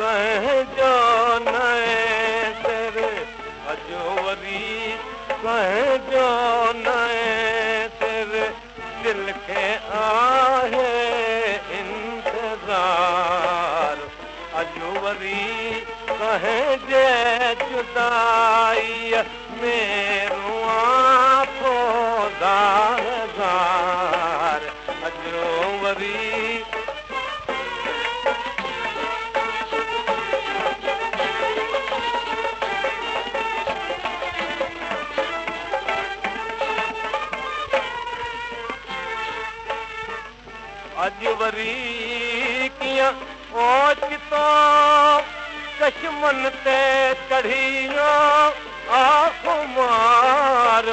कहीं जो नए तेरे अजो वरी कहीं जो नए तेरे दिल के आहे इंतजार अजो वरी कहीं जे जुदाई मेरो आंखों ज़ार अजो वरी अज वरी कीअं ओचितो चश्मन ते चढ़ियो आख़ुमार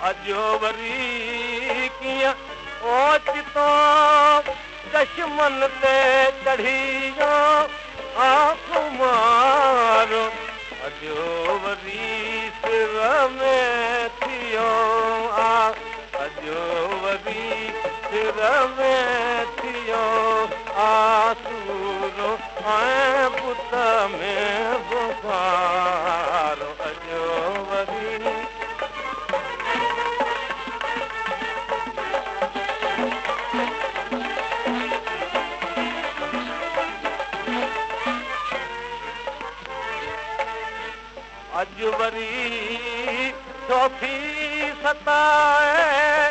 अज वरी कीअं ओचितो चश्मन ते चढ़ियो आख़ुमार अजो वरी सिर में थियो अजो वरी सिर में थियो आसूरो ऐं पुत में बुखार अजो वरी अज वरी सोफी सताए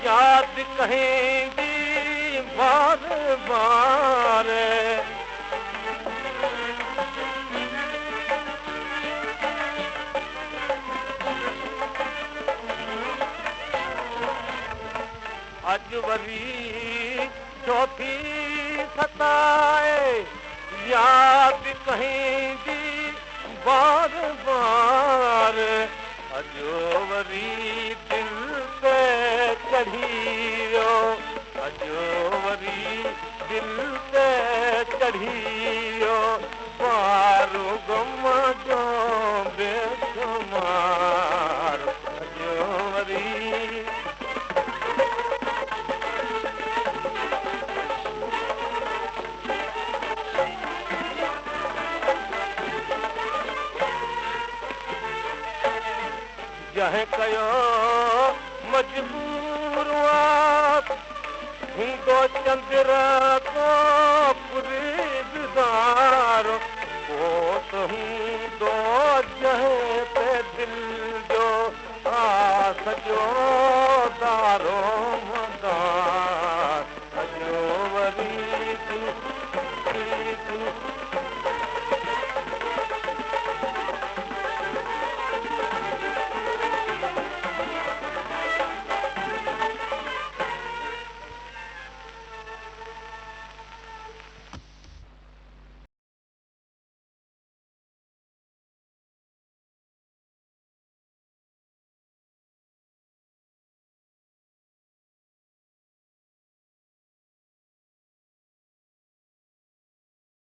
याद कहेंगी बार बार अज वरी सोफी सताए याद कहेंगी बार बार अजो वरी दिल पे चढ़ियो अजो वरी दिल पे चढ़ियो पारो गम जो बेशुमार अजो वरी जहे कयो मजबूर हूंदो चंद्र को पुरीदार पोइ त हूंदो जहे